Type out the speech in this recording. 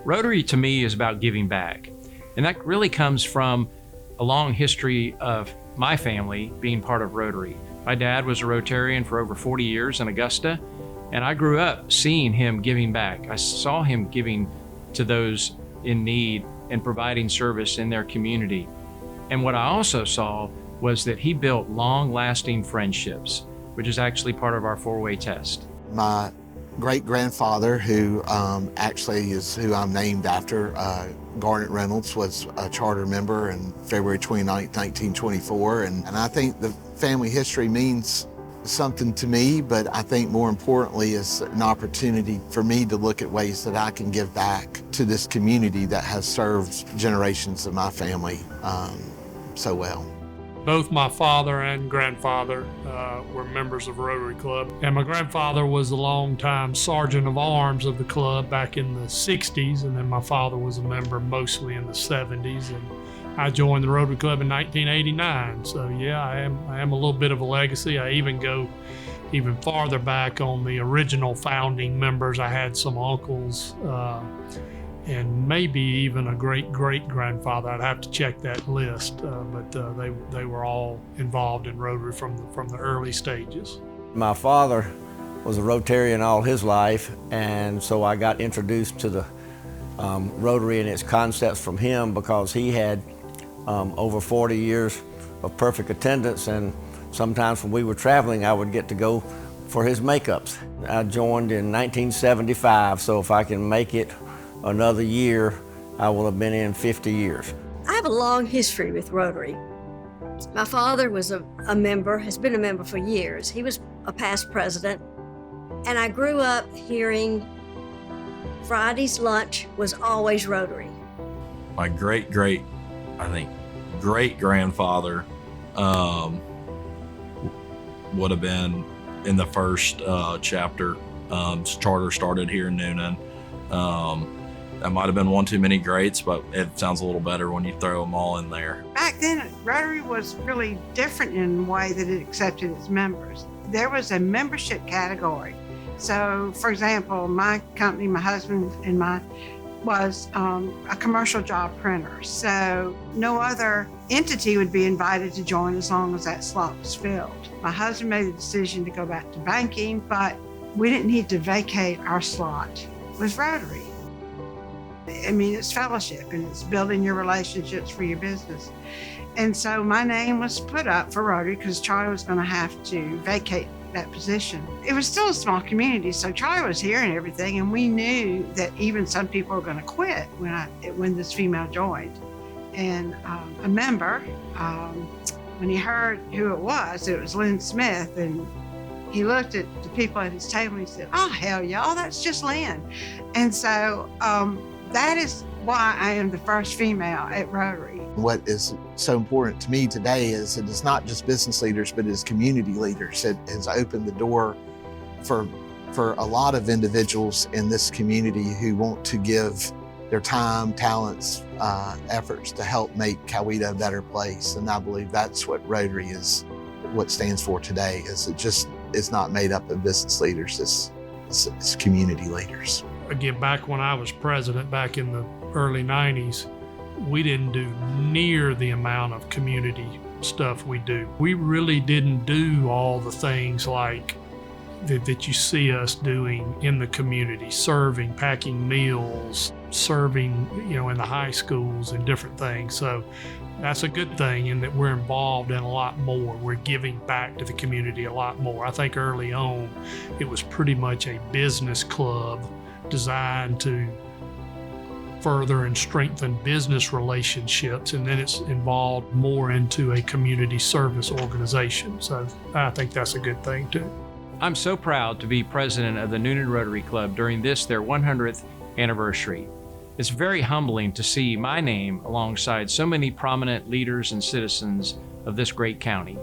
Rotary to me is about giving back. And that really comes from a long history of my family being part of Rotary. My dad was a Rotarian for over 40 years in Augusta, and I grew up seeing him giving back. I saw him giving to those in need and providing service in their community. And what I also saw was that he built long-lasting friendships, which is actually part of our four-way test. My great-grandfather, who actually is who I'm named after, Gard Reynolds, was a charter member in February 29, 1924. And I think the family history means something to me, but I think more importantly is an opportunity for me to look at ways that I can give back to this community that has served generations of my family so well. Both my father and grandfather were members of Rotary Club, and my grandfather was a longtime sergeant of arms of the club back in the 60s, and then my father was a member mostly in the 70s, and I joined the Rotary Club in 1989. So yeah, I am a little bit of a legacy. I even go even farther back on the original founding members. I had some uncles and maybe even a great-great-grandfather. I'd have to check that list, but they were all involved in Rotary from the early stages. My father was a Rotarian all his life, and so I got introduced to the Rotary and its concepts from him because he had over 40 years of perfect attendance, and sometimes when we were traveling, I would get to go for his makeups. I joined in 1975, so if I can make it another year, I will have been in 50 years. I have a long history with Rotary. My father was a member, has been a member for years. He was a past president, and I grew up hearing Friday's lunch was always Rotary. My great-grandfather would have been in the first chapter. Charter started here in Newnan. That might have been one too many greats, but it sounds a little better when you throw them all in there. Back then, Rotary was really different in the way that it accepted its members. There was a membership category. So, for example, my company, my husband and mine, was a commercial job printer. So no other entity would be invited to join as long as that slot was filled. My husband made the decision to go back to banking, but we didn't need to vacate our slot with Rotary. I mean, it's fellowship and it's building your relationships for your business. And so my name was put up for Rotary because Charlie was going to have to vacate that position. It was still a small community, so Charlie was hearing everything, and we knew that even some people were going to quit when this female joined. And a member, when he heard who it was Lynn Smith, and he looked at the people at his table and he said, "Oh, hell, y'all, that's just Lynn." And so that is why I am the first female at Rotary. What is so important to me today is it is not just business leaders, but it is community leaders. It has opened the door for a lot of individuals in this community who want to give their time, talents, efforts to help make Coweta a better place. And I believe that's what Rotary is, what stands for today, is it just is not made up of business leaders, it's community leaders. Again, back when I was president, back in the early 90s, we didn't do near the amount of community stuff we do. We really didn't do all the things like that you see us doing in the community, serving, packing meals, serving, in the high schools and different things. So that's a good thing in that we're involved in a lot more. We're giving back to the community a lot more. I think early on, it was pretty much a business club designed to further and strengthen business relationships, and then it's involved more into a community service organization. So I think that's a good thing too. I'm so proud to be president of the Newnan Rotary Club during their 100th anniversary. It's very humbling to see my name alongside so many prominent leaders and citizens of this great county.